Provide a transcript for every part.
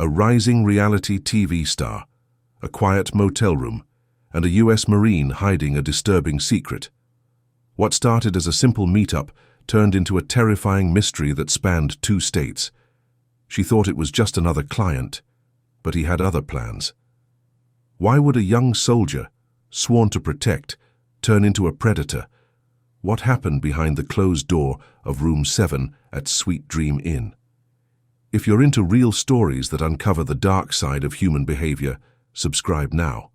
a rising reality TV star, a quiet motel room, and a US Marine hiding a disturbing secret. What started as a simple meetup turned into a terrifying mystery that spanned 2 states. She thought it was just another client, but he had other plans. Why would a young soldier, sworn to protect, turn into a predator? What happened behind the closed door of Room 7 at Sweet Dream Inn? If you're into real stories that uncover the dark side of human behavior, subscribe now.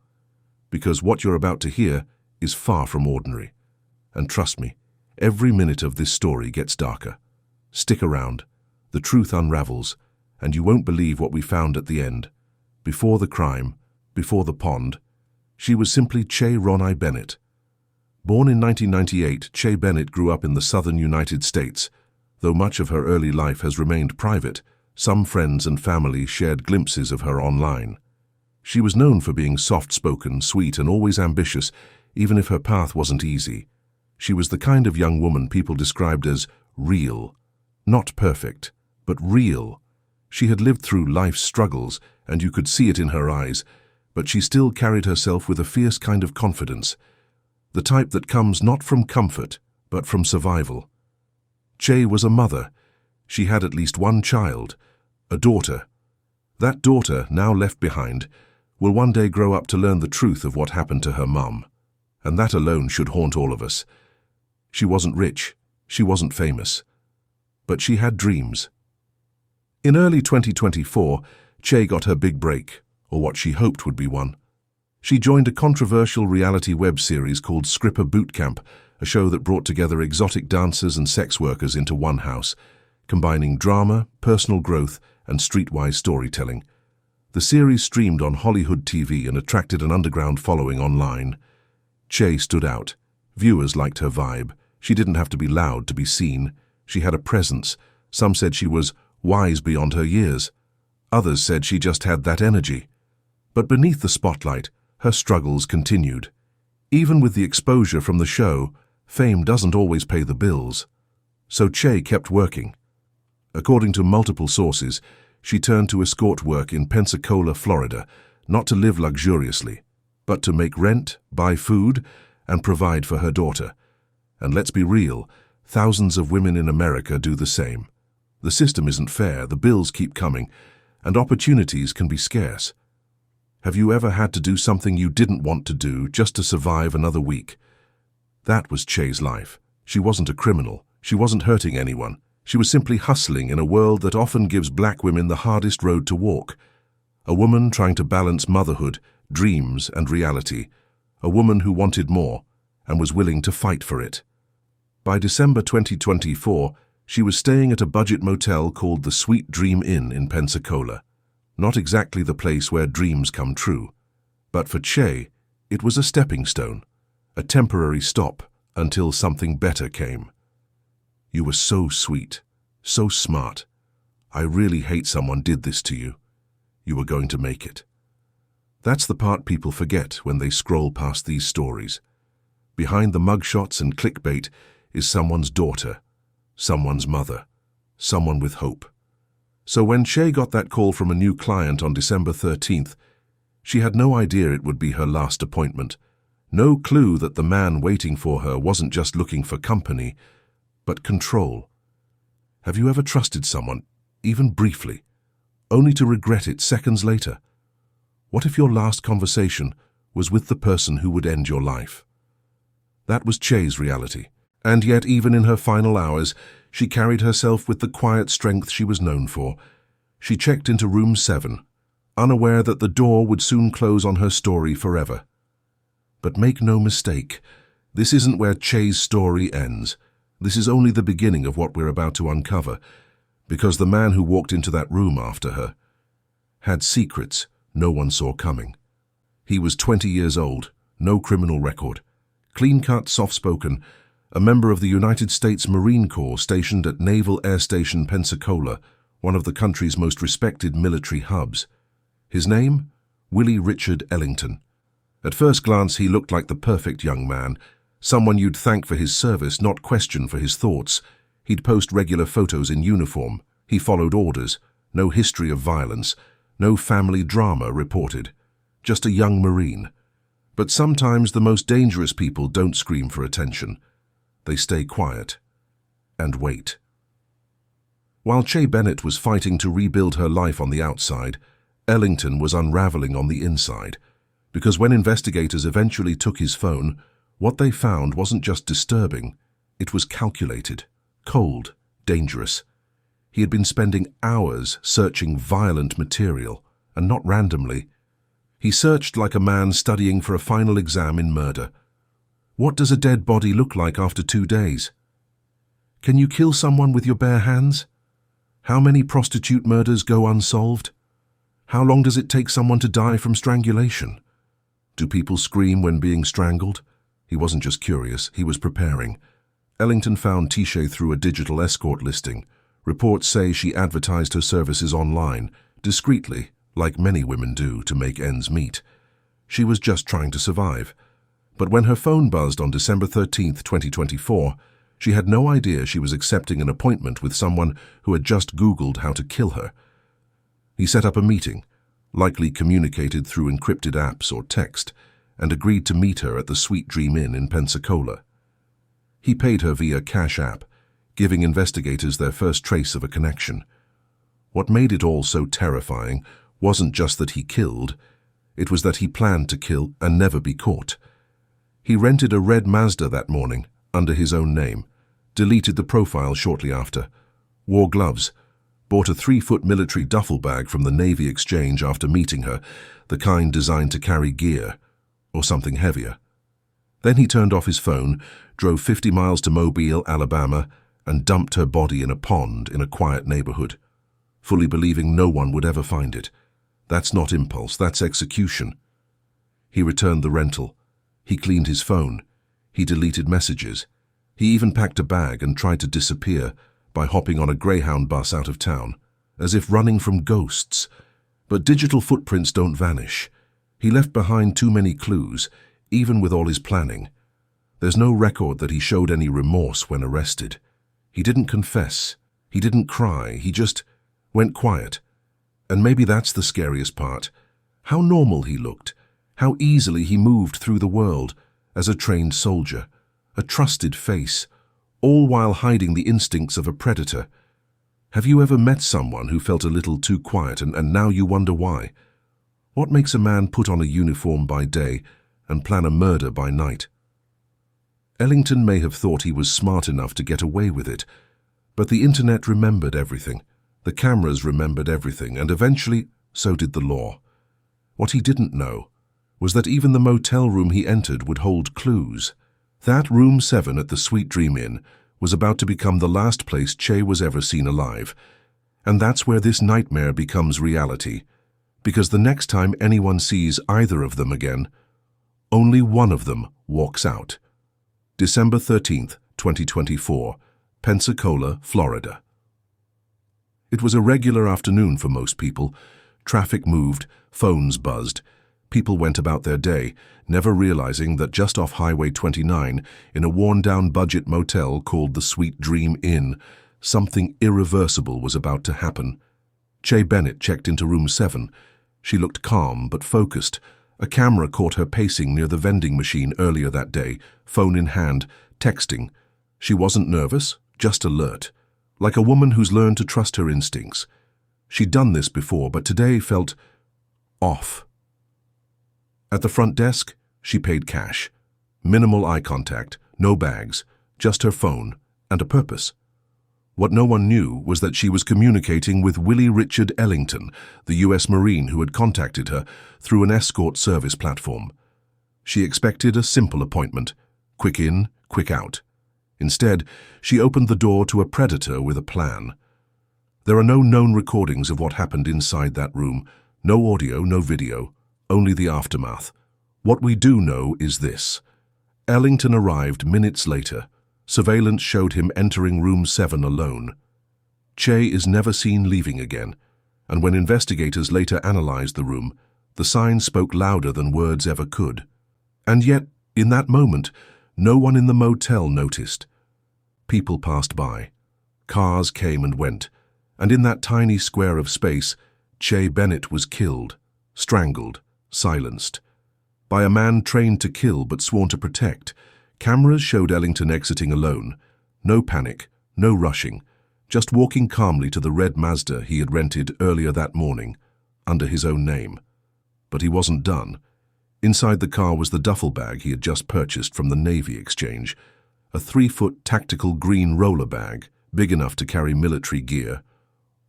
Because what you're about to hear is far from ordinary. And trust me, every minute of this story gets darker. Stick around, the truth unravels, and you won't believe what we found at the end. Before the crime, before the pond, she was simply Chay Bennett. Born in 1998, Chay Bennett grew up in the southern United States. Though much of her early life has remained private, some friends and family shared glimpses of her online. She was known for being soft-spoken, sweet, and always ambitious, even if her path wasn't easy. She was the kind of young woman people described as real. Not perfect, but real. She had lived through life's struggles, and you could see it in her eyes, but she still carried herself with a fierce kind of confidence, the type that comes not from comfort, but from survival. Chay was a mother. She had at least one child, a daughter. That daughter, now left behind, will one day grow up to learn the truth of what happened to her mum, and that alone should haunt all of us. She wasn't rich, she wasn't famous, but she had dreams. In early 2024, Chay got her big break, or what she hoped would be one. She joined a controversial reality web series called Scripper Bootcamp, a show that brought together exotic dancers and sex workers into one house, combining drama, personal growth, and streetwise storytelling. The series streamed on Hollywood TV and attracted an underground following online. Chay stood out. Viewers liked her vibe. She didn't have to be loud to be seen. She had a presence. Some said she was wise beyond her years. Others said she just had that energy. But beneath the spotlight, her struggles continued. Even with the exposure from the show, fame doesn't always pay the bills. So Chay kept working. According to multiple sources, she turned to escort work in Pensacola, Florida, not to live luxuriously, but to make rent, buy food, and provide for her daughter. And let's be real, thousands of women in America do the same. The system isn't fair, the bills keep coming, and opportunities can be scarce. Have you ever had to do something you didn't want to do just to survive another week? That was Chay's life. She wasn't a criminal. She wasn't hurting anyone. She was simply hustling in a world that often gives black women the hardest road to walk. A woman trying to balance motherhood, dreams, and reality. A woman who wanted more and was willing to fight for it. By December 2024, she was staying at a budget motel called the Sweet Dream Inn in Pensacola. Not exactly the place where dreams come true. But for Chay, it was a stepping stone, a temporary stop until something better came. You were so sweet, so smart. I really hate someone did this to you. You were going to make it. That's the part people forget when they scroll past these stories. Behind the mugshots and clickbait is someone's daughter, someone's mother, someone with hope. So when Chay got that call from a new client on December 13th, she had no idea it would be her last appointment. No clue that the man waiting for her wasn't just looking for company, but control. Have you ever trusted someone, even briefly, only to regret it seconds later? What if your last conversation was with the person who would end your life? That was Chay's reality. And yet, even in her final hours, she carried herself with the quiet strength she was known for. She checked into room 7, unaware that the door would soon close on her story forever. But make no mistake, this isn't where Chay's story ends. This is only the beginning of what we're about to uncover, because the man who walked into that room after her had secrets no one saw coming. He was 20 years old, no criminal record, clean-cut, soft-spoken, a member of the United States Marine Corps stationed at Naval Air Station Pensacola, one of the country's most respected military hubs. His name? Willie Richard Ellington. At first glance, he looked like the perfect young man, someone you'd thank for his service, not question for his thoughts. He'd post regular photos in uniform. He followed orders. No history of violence. No family drama reported. Just a young Marine. But sometimes the most dangerous people don't scream for attention. They stay quiet and wait. While Chay Bennett was fighting to rebuild her life on the outside, Ellington was unraveling on the inside. Because when investigators eventually took his phone, what they found wasn't just disturbing, it was calculated, cold, dangerous. He had been spending hours searching violent material, and not randomly. He searched like a man studying for a final exam in murder. What does a dead body look like after 2 days? Can you kill someone with your bare hands? How many prostitute murders go unsolved? How long does it take someone to die from strangulation? Do people scream when being strangled? He wasn't just curious, he was preparing. Ellington found Chay through a digital escort listing. Reports say she advertised her services online, discreetly, like many women do to make ends meet. She was just trying to survive. But when her phone buzzed on December 13th, 2024, she had no idea she was accepting an appointment with someone who had just Googled how to kill her. He set up a meeting, likely communicated through encrypted apps or text, and agreed to meet her at the Sweet Dream Inn in Pensacola. He paid her via Cash App, giving investigators their first trace of a connection. What made it all so terrifying wasn't just that he killed, it was that he planned to kill and never be caught. He rented a red Mazda that morning, under his own name, deleted the profile shortly after, wore gloves, bought a 3-foot military duffel bag from the Navy Exchange after meeting her, the kind designed to carry gear, or something heavier. Then he turned off his phone, drove 50 miles to Mobile, Alabama, and dumped her body in a pond in a quiet neighborhood, fully believing no one would ever find it. That's not impulse, that's execution. He returned the rental. He cleaned his phone. He deleted messages. He even packed a bag and tried to disappear by hopping on a Greyhound bus out of town, as if running from ghosts. But digital footprints don't vanish. He left behind too many clues, even with all his planning. There's no record that he showed any remorse when arrested. He didn't confess. He didn't cry. He just went quiet. And maybe that's the scariest part. How normal he looked. How easily he moved through the world as a trained soldier, a trusted face, all while hiding the instincts of a predator. Have you ever met someone who felt a little too quiet and now you wonder why? What makes a man put on a uniform by day and plan a murder by night? Ellington may have thought he was smart enough to get away with it, but the internet remembered everything. The cameras remembered everything, and eventually so did the law. What he didn't know was that even the motel room he entered would hold clues. That room 7 at the Sweet Dream Inn was about to become the last place Chay was ever seen alive. And that's where this nightmare becomes reality, because the next time anyone sees either of them again, only one of them walks out. December 13th, 2024, Pensacola, Florida. It was a regular afternoon for most people. Traffic moved, phones buzzed. People went about their day, never realizing that just off Highway 29, in a worn-down budget motel called the Sweet Dream Inn, something irreversible was about to happen. Chay Bennett checked into room 7. She looked calm but focused. A camera caught her pacing near the vending machine earlier that day, phone in hand, texting. She wasn't nervous, just alert, like a woman who's learned to trust her instincts. She'd done this before, but today felt off. At the front desk, she paid cash. Minimal eye contact, no bags, just her phone, and a purpose. What no one knew was that she was communicating with Willie Richard Ellington, the U.S. Marine who had contacted her through an escort service platform. She expected a simple appointment, quick in, quick out. Instead, she opened the door to a predator with a plan. There are no known recordings of what happened inside that room, no audio, no video, only the aftermath. What we do know is this. Ellington arrived minutes later. Surveillance showed him entering room 7 alone. Chay is never seen leaving again, and when investigators later analyzed the room, the signs spoke louder than words ever could. And yet, in that moment, no one in the motel noticed. People passed by. Cars came and went, and in that tiny square of space, Chay Bennett was killed, strangled, silenced. By a man trained to kill but sworn to protect. Cameras showed Ellington exiting alone. No panic, no rushing, just walking calmly to the red Mazda he had rented earlier that morning, under his own name. But he wasn't done. Inside the car was the duffel bag he had just purchased from the Navy Exchange, a 3-foot tactical green roller bag, big enough to carry military gear,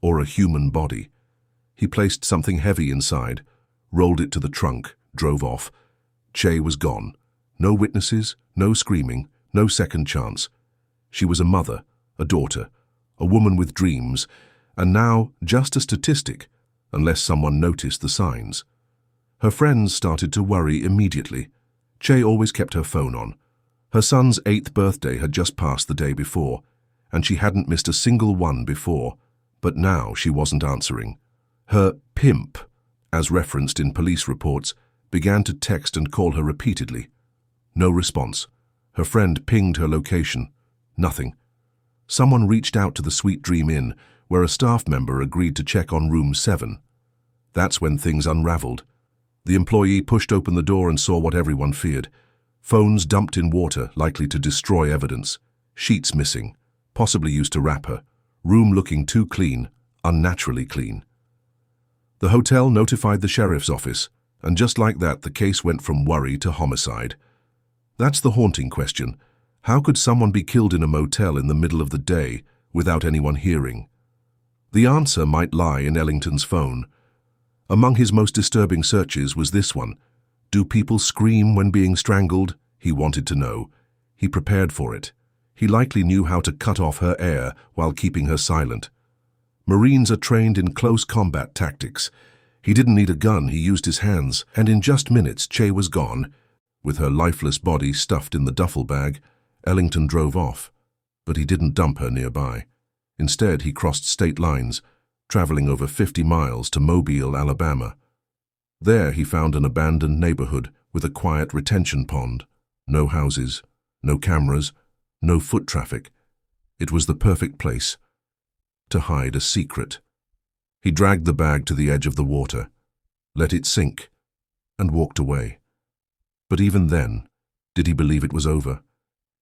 or a human body. He placed something heavy inside, rolled it to the trunk, drove off. Chay was gone. No witnesses, no screaming, no second chance. She was a mother, a daughter, a woman with dreams, and now just a statistic, unless someone noticed the signs. Her friends started to worry immediately. Chay always kept her phone on. Her son's 8th birthday had just passed the day before, and she hadn't missed a single one before, but now she wasn't answering. Her pimp, as referenced in police reports, began to text and call her repeatedly. No response. Her friend pinged her location. Nothing. Someone reached out to the Sweet Dream Inn, where a staff member agreed to check on room 7. That's when things unraveled. The employee pushed open the door and saw what everyone feared. Phones dumped in water, likely to destroy evidence. Sheets missing, possibly used to wrap her. Room looking too clean, unnaturally clean. The hotel notified the sheriff's office, and just like that, the case went from worry to homicide. That's the haunting question. How could someone be killed in a motel in the middle of the day without anyone hearing? The answer might lie in Ellington's phone. Among his most disturbing searches was this one. Do people scream when being strangled? He wanted to know. He prepared for it. He likely knew how to cut off her air while keeping her silent. Marines are trained in close combat tactics. He didn't need a gun, he used his hands, and in just minutes Chay was gone. With her lifeless body stuffed in the duffel bag, Ellington drove off. But he didn't dump her nearby. Instead, he crossed state lines, traveling over 50 miles to Mobile, Alabama. There he found an abandoned neighborhood with a quiet retention pond. No houses, no cameras, no foot traffic. It was the perfect place to hide a secret. He dragged the bag to the edge of the water, let it sink, and walked away. But even then, did he believe it was over?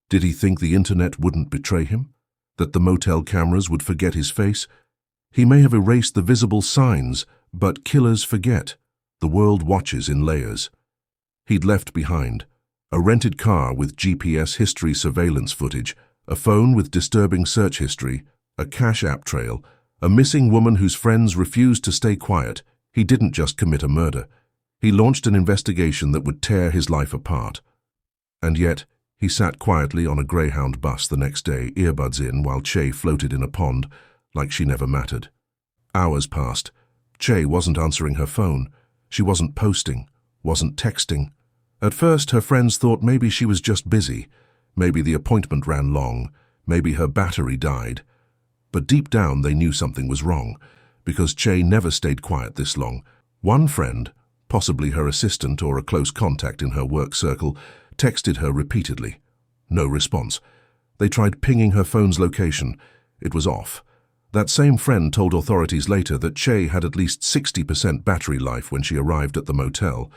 Did he think the internet wouldn't betray him? That the motel cameras would forget his face? He may have erased the visible signs, but killers forget. The world watches in layers. He'd left behind a rented car with GPS history surveillance footage, a phone with disturbing search history, a Cash App trail, a missing woman whose friends refused to stay quiet. He didn't just commit a murder. He launched an investigation that would tear his life apart. And yet, he sat quietly on a Greyhound bus the next day, earbuds in, while Chay floated in a pond, like she never mattered. Hours passed. Chay wasn't answering her phone. She wasn't posting, wasn't texting. At first, her friends thought maybe she was just busy. Maybe the appointment ran long. Maybe her battery died. But deep down, they knew something was wrong, because Chay never stayed quiet this long. One friend, possibly her assistant or a close contact in her work circle, texted her repeatedly. No response. They tried pinging her phone's location. It was off. That same friend told authorities later that Chay had at least 60% battery life when she arrived at the motel.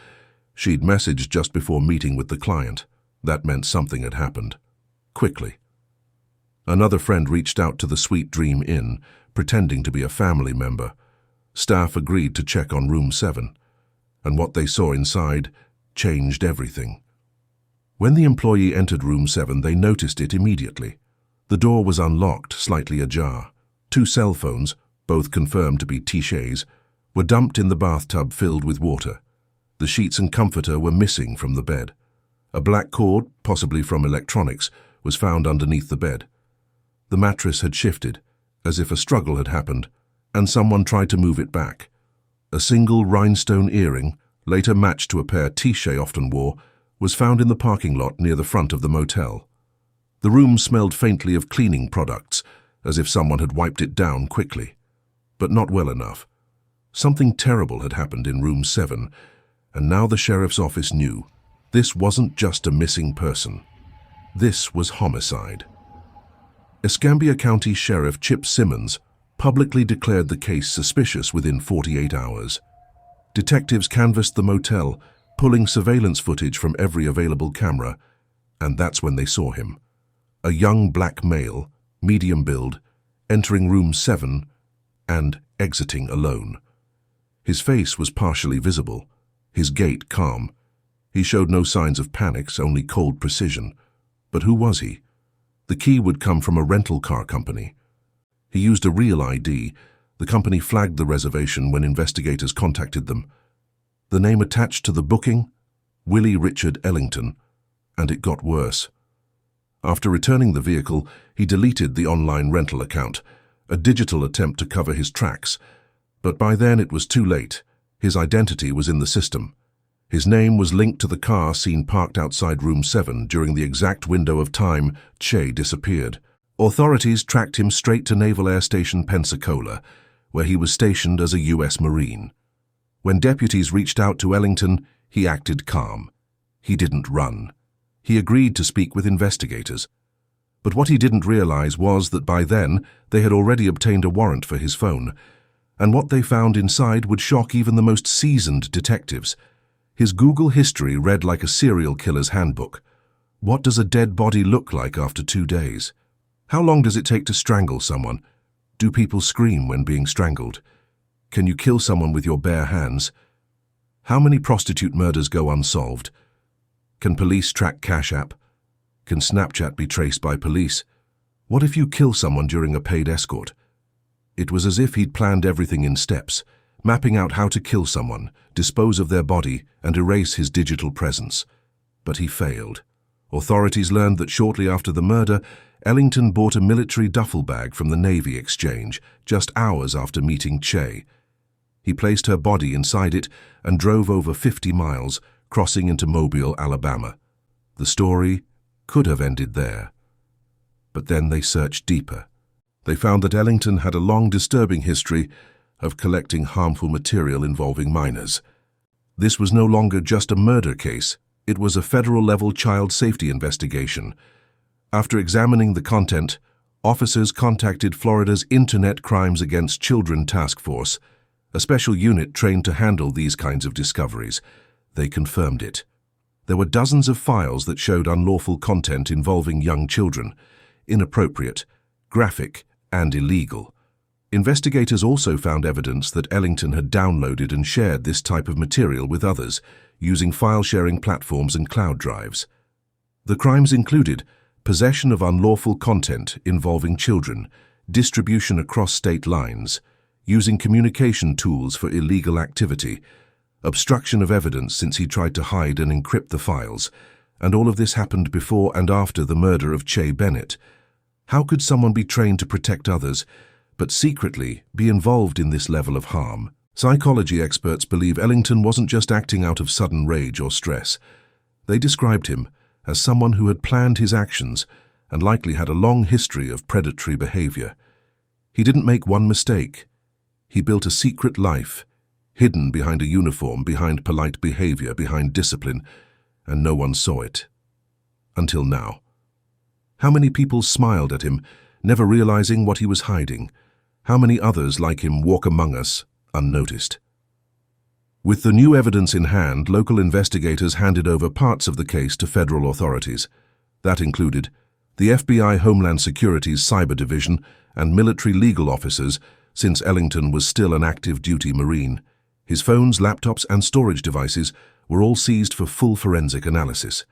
She'd messaged just before meeting with the client. That meant something had happened. Quickly. Another friend reached out to the Sweet Dream Inn, pretending to be a family member. Staff agreed to check on room 7. And what they saw inside changed everything. When the employee entered room 7, they noticed it immediately. The door was unlocked, slightly ajar. 2 cell phones, both confirmed to be Chay's, were dumped in the bathtub filled with water. The sheets and comforter were missing from the bed. A black cord, possibly from electronics, was found underneath the bed. The mattress had shifted, as if a struggle had happened, and someone tried to move it back. A single rhinestone earring, later matched to a pair Chay often wore, was found in the parking lot near the front of the motel. The room smelled faintly of cleaning products, as if someone had wiped it down quickly. But not well enough. Something terrible had happened in room 7, and now the sheriff's office knew. This wasn't just a missing person. This was homicide. Escambia County Sheriff Chip Simmons, publicly declared the case suspicious within 48 hours. Detectives canvassed the motel, pulling surveillance footage from every available camera, and that's when they saw him. A young black male, medium build, entering room 7 and exiting alone. His face was partially visible, his gait calm. He showed no signs of panic, only cold precision. But who was he? The key would come from a rental car company. He used a real ID. The company flagged the reservation when investigators contacted them. The name attached to the booking? Willie Richard Ellington. And it got worse. After returning the vehicle, he deleted the online rental account, a digital attempt to cover his tracks. But by then it was too late. His identity was in the system. His name was linked to the car seen parked outside room 7 during the exact window of time Chay disappeared. Authorities tracked him straight to Naval Air Station Pensacola, where he was stationed as a U.S. Marine. When deputies reached out to Ellington, he acted calm. He didn't run. He agreed to speak with investigators. But what he didn't realize was that by then they had already obtained a warrant for his phone, and what they found inside would shock even the most seasoned detectives. His Google history read like a serial killer's handbook. What does a dead body look like after 2 days? How long does it take to strangle someone? Do people scream when being strangled? Can you kill someone with your bare hands? How many prostitute murders go unsolved? Can police track Cash App? Can Snapchat be traced by police? What if you kill someone during a paid escort? It was as if he'd planned everything in steps, mapping out how to kill someone, dispose of their body, and erase his digital presence. But he failed. Authorities learned that shortly after the murder, Ellington bought a military duffel bag from the Navy Exchange, just hours after meeting Chay. He placed her body inside it and drove over 50 miles, crossing into Mobile, Alabama. The story could have ended there. But then they searched deeper. They found that Ellington had a long, disturbing history of collecting harmful material involving minors. This was no longer just a murder case. It was a federal-level child safety investigation. After examining the content, officers contacted Florida's Internet Crimes Against Children Task Force, a special unit trained to handle these kinds of discoveries. They confirmed it. There were dozens of files that showed unlawful content involving young children, inappropriate, graphic, and illegal. Investigators also found evidence that Ellington had downloaded and shared this type of material with others, using file-sharing platforms and cloud drives. The crimes included possession of unlawful content involving children, distribution across state lines, using communication tools for illegal activity, obstruction of evidence since he tried to hide and encrypt the files, and all of this happened before and after the murder of Chay Bennett. How could someone be trained to protect others, but secretly be involved in this level of harm? Psychology experts believe Ellington wasn't just acting out of sudden rage or stress. They described him as someone who had planned his actions and likely had a long history of predatory behavior. He didn't make one mistake. He built a secret life, hidden behind a uniform, behind polite behavior, behind discipline, and no one saw it. Until now. How many people smiled at him, never realizing what he was hiding? How many others like him walk among us, unnoticed? With the new evidence in hand, local investigators handed over parts of the case to federal authorities. That included the FBI Homeland Security's Cyber Division and military legal officers, since Ellington was still an active duty Marine. His phones, laptops, and storage devices were all seized for full forensic analysis.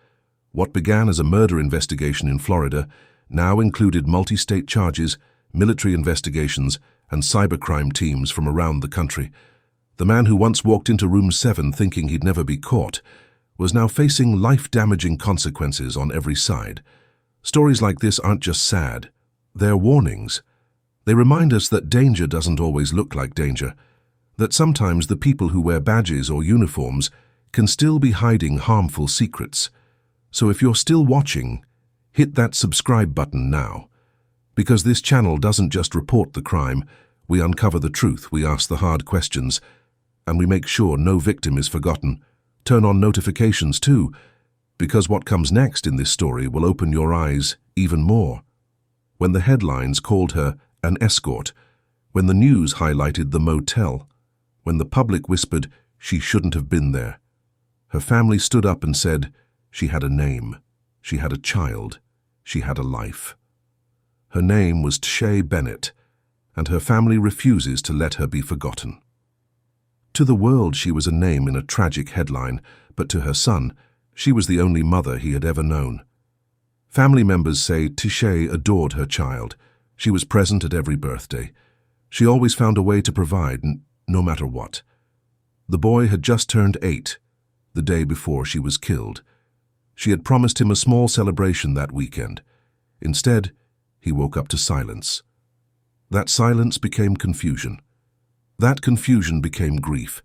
What began as a murder investigation in Florida now included multi-state charges, military investigations, and cybercrime teams from around the country. The man who once walked into room 7 thinking he'd never be caught was now facing life-damaging consequences on every side. Stories like this aren't just sad. They're warnings. They remind us that danger doesn't always look like danger, that sometimes the people who wear badges or uniforms can still be hiding harmful secrets. So if you're still watching, hit that subscribe button now. Because this channel doesn't just report the crime, we uncover the truth, we ask the hard questions, and we make sure no victim is forgotten. Turn on notifications too, because what comes next in this story will open your eyes even more. When the headlines called her an escort, when the news highlighted the motel, when the public whispered she shouldn't have been there. Her family stood up and said she had a name, she had a child, she had a life. Her name was Chay Bennett, and her family refuses to let her be forgotten. To the world, she was a name in a tragic headline, but to her son, she was the only mother he had ever known. Family members say Chay adored her child. She was present at every birthday. She always found a way to provide, no matter what. The boy had just turned 8, the day before she was killed. She had promised him a small celebration that weekend. Instead, he woke up to silence. That silence became confusion. That confusion became grief.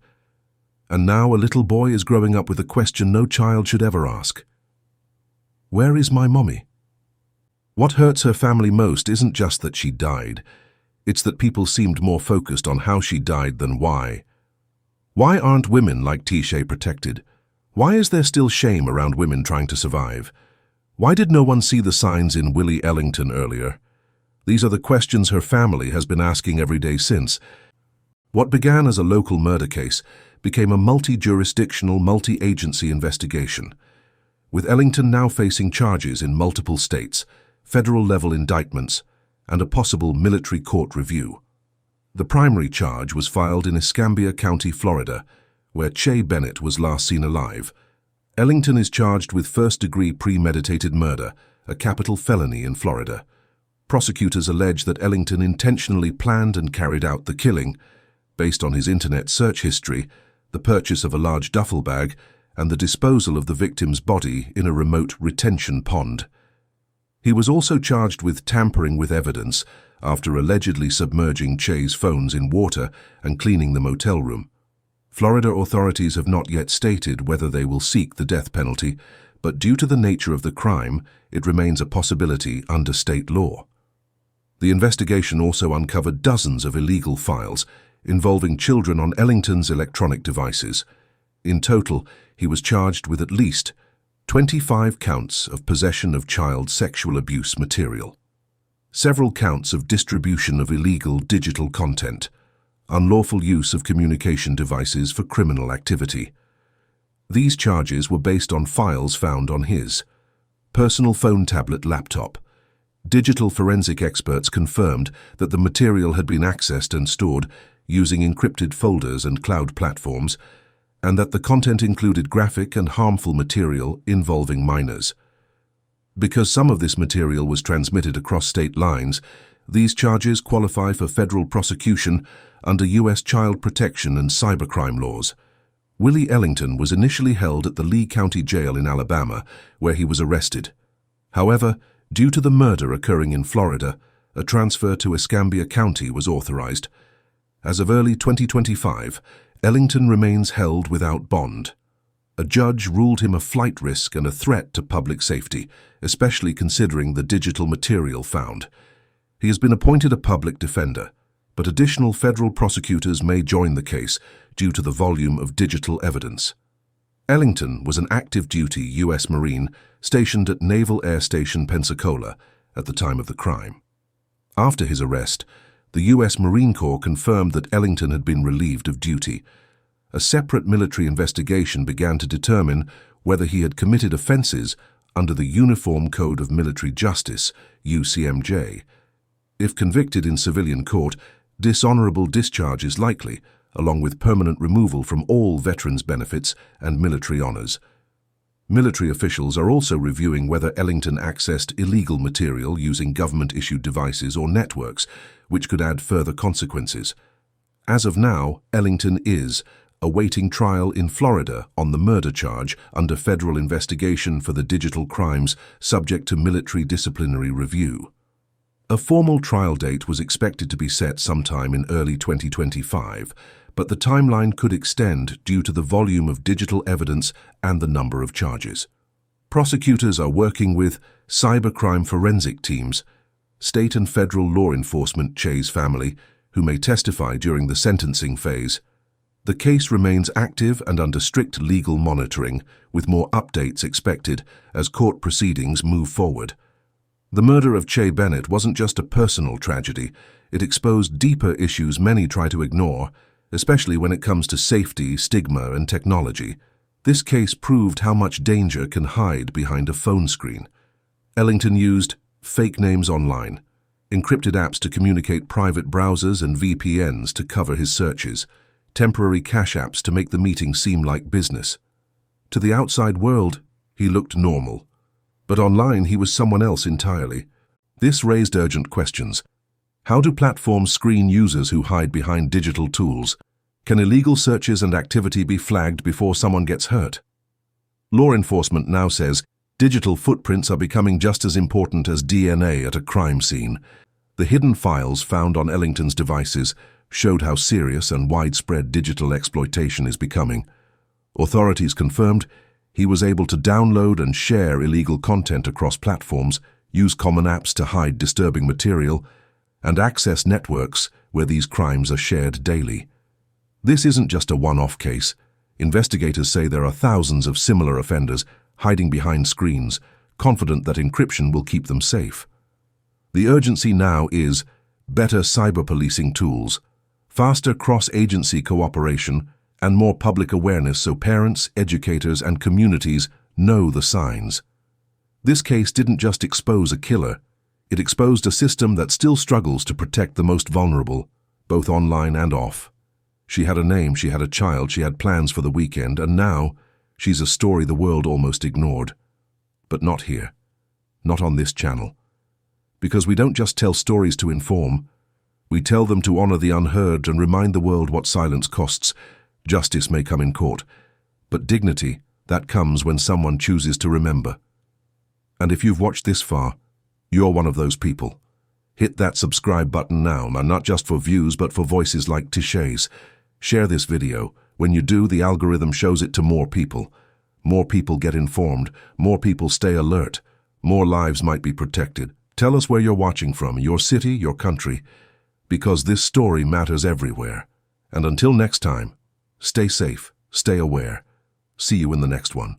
And now a little boy is growing up with a question no child should ever ask. Where is my mommy? What hurts her family most isn't just that she died. It's that people seemed more focused on how she died than why. Why aren't women like Chay protected? Why is there still shame around women trying to survive? Why did no one see the signs in Willie Ellington earlier? These are the questions her family has been asking every day since. What began as a local murder case became a multi-jurisdictional, multi-agency investigation, with Ellington now facing charges in multiple states, federal-level indictments, and a possible military court review. The primary charge was filed in Escambia County, Florida, where Chay Bennett was last seen alive. Ellington is charged with first-degree premeditated murder, a capital felony in Florida. Prosecutors allege that Ellington intentionally planned and carried out the killing, based on his internet search history, the purchase of a large duffel bag, and the disposal of the victim's body in a remote retention pond. He was also charged with tampering with evidence after allegedly submerging Chay's phones in water and cleaning the motel room. Florida authorities have not yet stated whether they will seek the death penalty, but due to the nature of the crime, it remains a possibility under state law. The investigation also uncovered dozens of illegal files involving children on Ellington's electronic devices. In total, he was charged with at least 25 counts of possession of child sexual abuse material, several counts of distribution of illegal digital content, unlawful use of communication devices for criminal activity. These charges were based on files found on his personal phone, tablet, laptop. Digital forensic experts confirmed that the material had been accessed and stored using encrypted folders and cloud platforms, and that the content included graphic and harmful material involving minors. Because some of this material was transmitted across state lines, these charges qualify for federal prosecution under U.S. child protection and cybercrime laws. Willie Ellington was initially held at the Lee County Jail in Alabama, where he was arrested. However, due to the murder occurring in Florida, a transfer to Escambia County was authorized. As of early 2025, Ellington remains held without bond. A judge ruled him a flight risk and a threat to public safety, especially considering the digital material found. He has been appointed a public defender, but additional federal prosecutors may join the case due to the volume of digital evidence. Ellington was an active-duty U.S. Marine stationed at Naval Air Station Pensacola at the time of the crime. After his arrest, the U.S. Marine Corps confirmed that Ellington had been relieved of duty. A separate military investigation began to determine whether he had committed offenses under the Uniform Code of Military Justice, UCMJ. If convicted in civilian court, dishonorable discharge is likely, along with permanent removal from all veterans' benefits and military honors. Military officials are also reviewing whether Ellington accessed illegal material using government-issued devices or networks, which could add further consequences. As of now, Ellington is awaiting trial in Florida on the murder charge under federal investigation for the digital crimes subject to military disciplinary review. A formal trial date was expected to be set sometime in early 2025, but the timeline could extend due to the volume of digital evidence and the number of charges. Prosecutors are working with cybercrime forensic teams, state and federal law enforcement, Chay's family, who may testify during the sentencing phase. The case remains active and under strict legal monitoring, with more updates expected as court proceedings move forward. The murder of Chay Bennett wasn't just a personal tragedy, It exposed deeper issues many try to ignore, especially when it comes to safety, stigma, and technology. This case proved how much danger can hide behind a phone screen. Ellington used fake names online, encrypted apps to communicate private browsers and VPNs to cover his searches, temporary cache apps to make the meeting seem like business. To the outside world, he looked normal. But online, he was someone else entirely. This raised urgent questions. How do platforms screen users who hide behind digital tools? Can illegal searches and activity be flagged before someone gets hurt? Law enforcement now says digital footprints are becoming just as important as DNA at a crime scene. The hidden files found on Ellington's devices showed how serious and widespread digital exploitation is becoming. Authorities confirmed he was able to download and share illegal content across platforms, use common apps to hide disturbing material, and access networks where these crimes are shared daily. This isn't just a one-off case. Investigators say there are thousands of similar offenders hiding behind screens, confident that encryption will keep them safe. The urgency now is better cyber-policing tools, faster cross-agency cooperation, and more public awareness so parents, educators, and communities know the signs. This case didn't just expose a killer, it exposed a system that still struggles to protect the most vulnerable, both online and off. She had a name, she had a child, she had plans for the weekend, and now she's a story the world almost ignored. But not here. Not on this channel. Because we don't just tell stories to inform, we tell them to honor the unheard and remind the world what silence costs. Justice may come in court, but dignity, that comes when someone chooses to remember. And if you've watched this far, you're one of those people. Hit that subscribe button now, and not just for views, but for voices like Chay's. Share this video. When you do, the algorithm shows it to more people. More people get informed, more people stay alert, more lives might be protected. Tell us where you're watching from, your city, your country, because this story matters everywhere. And until next time, stay safe, stay aware. See you in the next one.